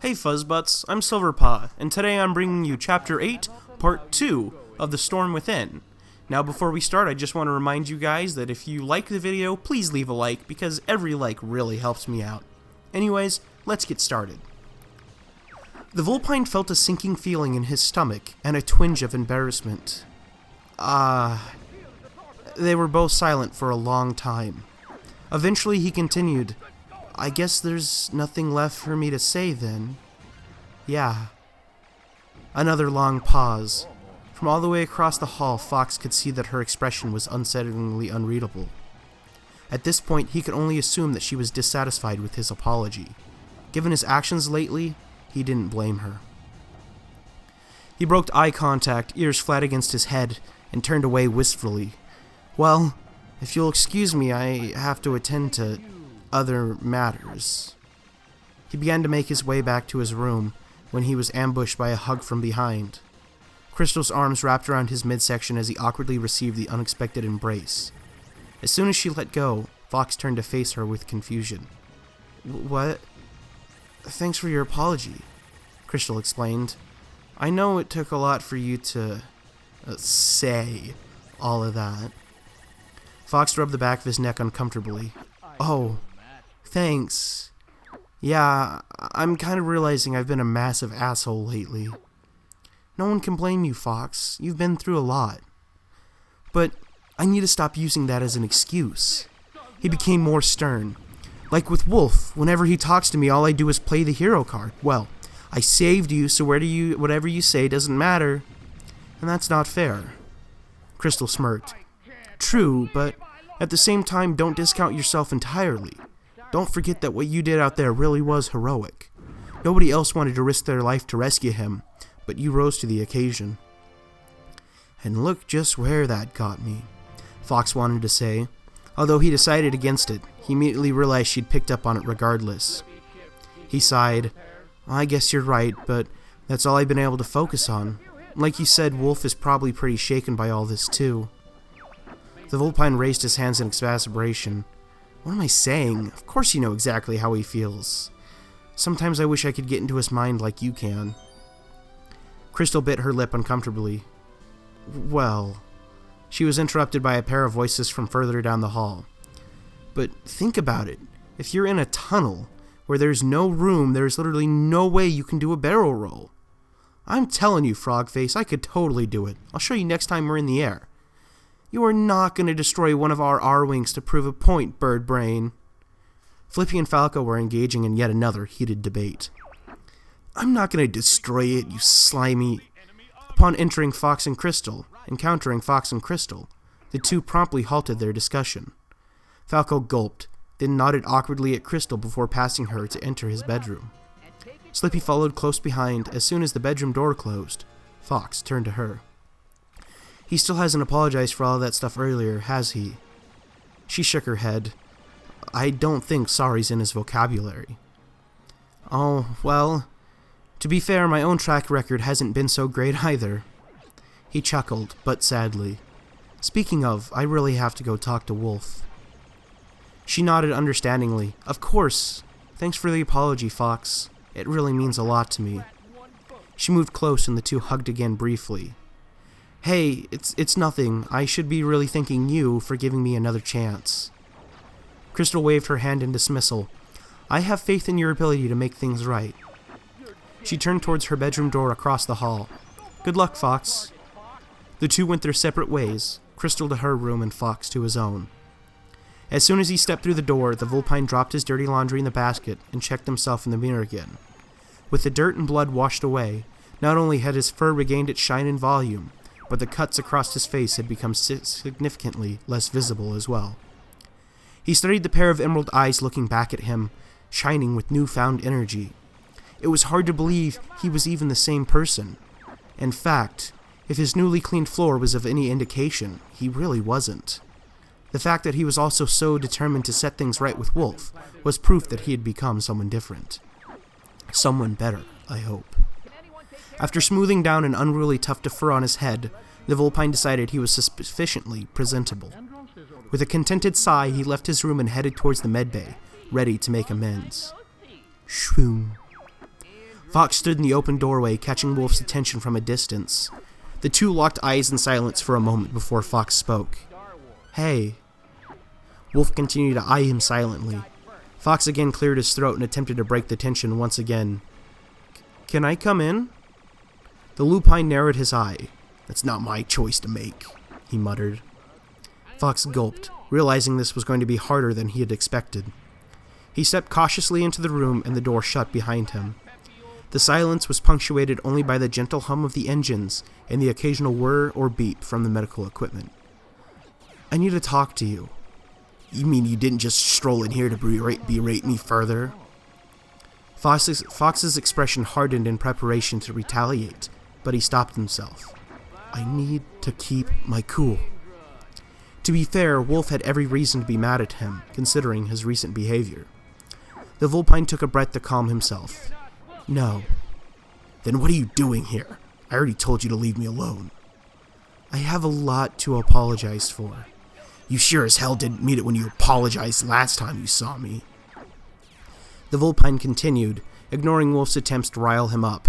Hey Fuzzbutts, I'm Silverpaw, and today I'm bringing you Chapter 8, Part 2 of The Storm Within. Now before we start, I just want to remind you guys that if you like the video, please leave a like, because every like really helps me out. Anyways, let's get started. The Vulpine felt a sinking feeling in his stomach, and a twinge of embarrassment. They were both silent for a long time. Eventually he continued, I guess there's nothing left for me to say then. Yeah. Another long pause. From all the way across the hall, Fox could see that her expression was unsettlingly unreadable. At this point, he could only assume that she was dissatisfied with his apology. Given his actions lately, he didn't blame her. He broke eye contact, ears flat against his head, and turned away wistfully. Well, if you'll excuse me, I have to attend to other matters. He began to make his way back to his room when he was ambushed by a hug from behind. Krystal's arms wrapped around his midsection as he awkwardly received the unexpected embrace. As soon as she let go, Fox turned to face her with confusion. What? Thanks for your apology, Krystal explained. I know it took a lot for you to say all of that. Fox rubbed the back of his neck uncomfortably. Oh, thanks. Yeah, I'm kind of realizing I've been a massive asshole lately. No one can blame you, Fox. You've been through a lot. But I need to stop using that as an excuse. He became more stern. Like with Wolf, whenever he talks to me, all I do is play the hero card. Well, I saved you, so whatever you say doesn't matter. And that's not fair. Krystal smirked. True, but at the same time, don't discount yourself entirely. Don't forget that what you did out there really was heroic. Nobody else wanted to risk their life to rescue him, but you rose to the occasion. And look just where that got me, Fox wanted to say. Although he decided against it, he immediately realized she'd picked up on it regardless. He sighed. I guess you're right, but that's all I've been able to focus on. Like you said, Wolf is probably pretty shaken by all this too. The Vulpine raised his hands in exasperation. What am I saying? Of course you know exactly how he feels. Sometimes I wish I could get into his mind like you can. Krystal bit her lip uncomfortably. Well, she was interrupted by a pair of voices from further down the hall. But think about it. If you're in a tunnel where there's no room, there's literally no way you can do a barrel roll. I'm telling you, Frogface, I could totally do it. I'll show you next time we're in the air. You are not going to destroy one of our R-Wings to prove a point, Bird Brain. Flippy and Falco were engaging in yet another heated debate. I'm not going to destroy it, you slimy... Upon encountering Fox and Krystal, the two promptly halted their discussion. Falco gulped, then nodded awkwardly at Krystal before passing her to enter his bedroom. Slippy followed close behind. As soon as the bedroom door closed, Fox turned to her. He still hasn't apologized for all that stuff earlier, has he? She shook her head. I don't think sorry's in his vocabulary. Oh, well, to be fair, my own track record hasn't been so great either. He chuckled, but sadly. Speaking of, I really have to go talk to Wolf. She nodded understandingly. Of course. Thanks for the apology, Fox. It really means a lot to me. She moved close and the two hugged again briefly. Hey, it's nothing. I should be really thanking you for giving me another chance. Krystal waved her hand in dismissal. I have faith in your ability to make things right. She turned towards her bedroom door across the hall. Good luck, Fox. The two went their separate ways, Krystal to her room and Fox to his own. As soon as he stepped through the door, the Vulpine dropped his dirty laundry in the basket and checked himself in the mirror again. With the dirt and blood washed away, not only had his fur regained its shine and volume, but the cuts across his face had become significantly less visible as well. He studied the pair of emerald eyes looking back at him, shining with newfound energy. It was hard to believe he was even the same person. In fact, if his newly cleaned floor was of any indication, he really wasn't. The fact that he was also so determined to set things right with Wolf was proof that he had become someone different. Someone better, I hope. After smoothing down an unruly tuft of fur on his head, the Vulpine decided he was sufficiently presentable. With a contented sigh, he left his room and headed towards the medbay, ready to make amends. Shroom. Fox stood in the open doorway, catching Wolf's attention from a distance. The two locked eyes in silence for a moment before Fox spoke. "Hey." Wolf continued to eye him silently. Fox again cleared his throat and attempted to break the tension once again. "Can I come in?" The lupine narrowed his eye. "That's not my choice to make," he muttered. Fox gulped, realizing this was going to be harder than he had expected. He stepped cautiously into the room and the door shut behind him. The silence was punctuated only by the gentle hum of the engines and the occasional whir or beep from the medical equipment. "I need to talk to you." "You mean you didn't just stroll in here to berate me further?" Fox's expression hardened in preparation to retaliate, but he stopped himself. "I need to keep my cool." To be fair, Wolf had every reason to be mad at him, considering his recent behavior. The Vulpine took a breath to calm himself. "No." "Then what are you doing here? I already told you to leave me alone." "I have a lot to apologize for." "You sure as hell didn't mean it when you apologized last time you saw me." The Vulpine continued, ignoring Wolf's attempts to rile him up.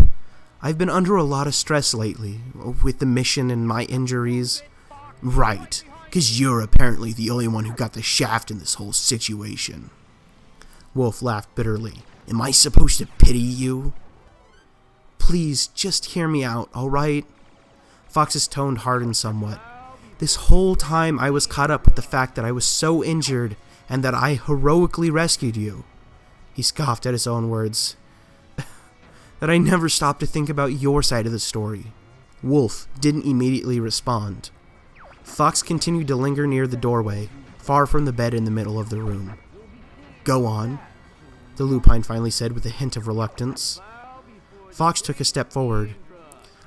"I've been under a lot of stress lately, with the mission and my injuries." "Right, 'cause you're apparently the only one who got the shaft in this whole situation." Wolf laughed bitterly. "Am I supposed to pity you?" "Please, just hear me out, alright?" Fox's tone hardened somewhat. "This whole time I was caught up with the fact that I was so injured and that I heroically rescued you." He scoffed at his own words. "That I never stopped to think about your side of the story." Wolf didn't immediately respond. Fox continued to linger near the doorway, far from the bed in the middle of the room. "Go on," the lupine finally said with a hint of reluctance. Fox took a step forward.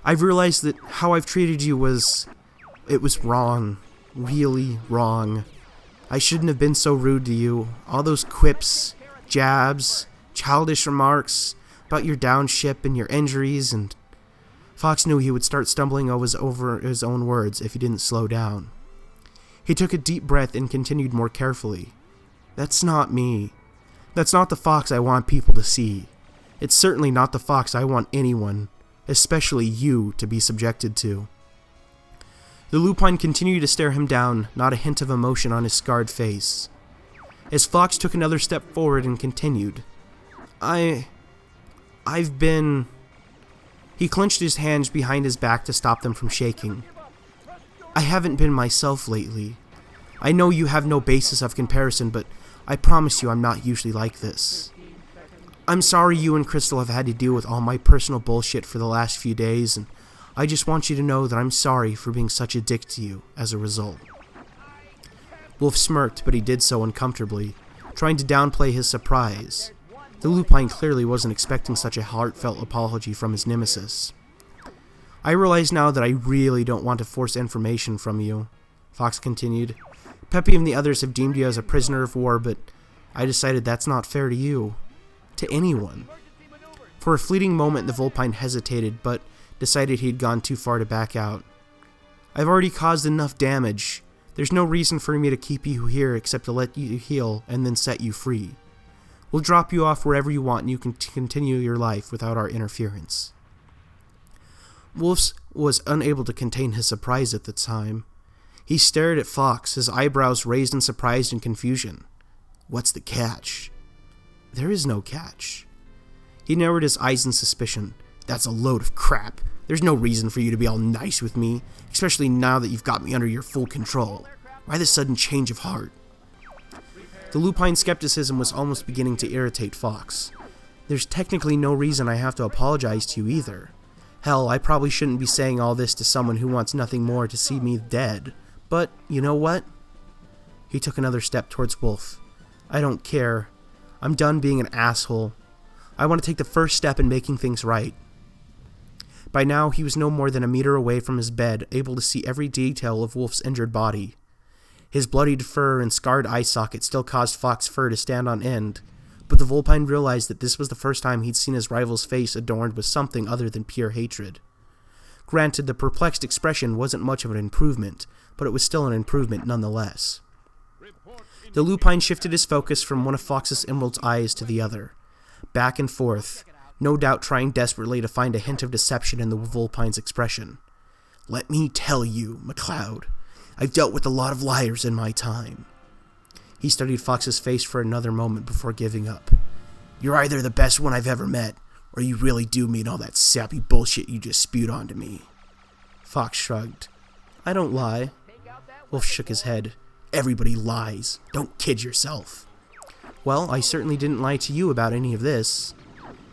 "I've realized that how I've treated you it was wrong. Really wrong. I shouldn't have been so rude to you. All those quips, jabs, childish remarks about your downship and your injuries, and..." Fox knew he would start stumbling over his own words if he didn't slow down. He took a deep breath and continued more carefully. "That's not me. That's not the Fox I want people to see. It's certainly not the Fox I want anyone, especially you, to be subjected to." The lupine continued to stare him down, not a hint of emotion on his scarred face. As Fox took another step forward and continued, I've been..." He clenched his hands behind his back to stop them from shaking. "I haven't been myself lately. I know you have no basis of comparison, but I promise you I'm not usually like this. I'm sorry you and Krystal have had to deal with all my personal bullshit for the last few days, and I just want you to know that I'm sorry for being such a dick to you as a result." Wolf smirked, but he did so uncomfortably, trying to downplay his surprise. The lupine clearly wasn't expecting such a heartfelt apology from his nemesis. "I realize now that I really don't want to force information from you," Fox continued. "Peppy and the others have deemed you as a prisoner of war, but I decided that's not fair to you. To anyone." For a fleeting moment the Vulpine hesitated, but decided he'd gone too far to back out. "I've already caused enough damage. There's no reason for me to keep you here except to let you heal and then set you free. We'll drop you off wherever you want and you can continue your life without our interference." Wolf was unable to contain his surprise at the time. He stared at Fox, his eyebrows raised in surprise and confusion. "What's the catch?" "There is no catch." He narrowed his eyes in suspicion. "That's a load of crap. There's no reason for you to be all nice with me, especially now that you've got me under your full control. Why the sudden change of heart?" The lupine's skepticism was almost beginning to irritate Fox. "There's technically no reason I have to apologize to you either. Hell, I probably shouldn't be saying all this to someone who wants nothing more to see me dead. But, you know what?" He took another step towards Wolf. "I don't care. I'm done being an asshole. I want to take the first step in making things right." By now, he was no more than a meter away from his bed, able to see every detail of Wolf's injured body. His bloodied fur and scarred eye socket still caused Fox's fur to stand on end, but the Vulpine realized that this was the first time he'd seen his rival's face adorned with something other than pure hatred. Granted, the perplexed expression wasn't much of an improvement, but it was still an improvement nonetheless. The lupine shifted his focus from one of Fox's emerald's eyes to the other, back and forth, no doubt trying desperately to find a hint of deception in the Vulpine's expression. "Let me tell you, McLeod, I've dealt with a lot of liars in my time." He studied Fox's face for another moment before giving up. "You're either the best one I've ever met, or you really do mean all that sappy bullshit you just spewed onto me." Fox shrugged. "I don't lie." Wolf shook his head. "Everybody lies. Don't kid yourself." "Well, I certainly didn't lie to you about any of this."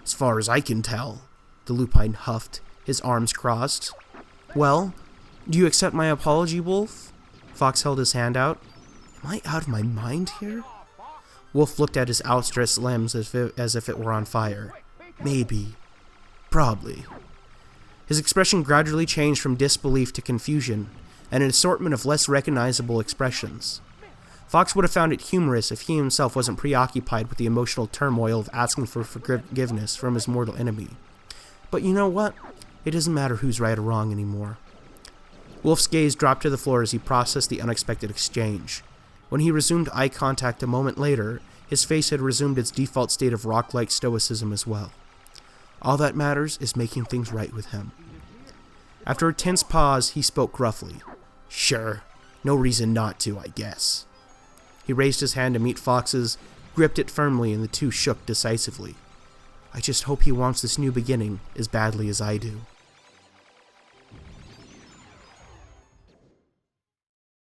"As far as I can tell," the Lupine huffed, his arms crossed. "Well, do you accept my apology, Wolf?" Fox held his hand out. "Am I out of my mind here?" Wolf looked at his outstretched limbs as if it were on fire. "Maybe. Probably." His expression gradually changed from disbelief to confusion, and an assortment of less recognizable expressions. Fox would have found it humorous if he himself wasn't preoccupied with the emotional turmoil of asking for forgiveness from his mortal enemy. But you know what? It doesn't matter who's right or wrong anymore. Wolf's gaze dropped to the floor as he processed the unexpected exchange. When he resumed eye contact a moment later, his face had resumed its default state of rock-like stoicism as well. All that matters is making things right with him. After a tense pause, he spoke gruffly. "Sure, no reason not to, I guess." He raised his hand to meet Fox's, gripped it firmly, and the two shook decisively. "I just hope he wants this new beginning as badly as I do."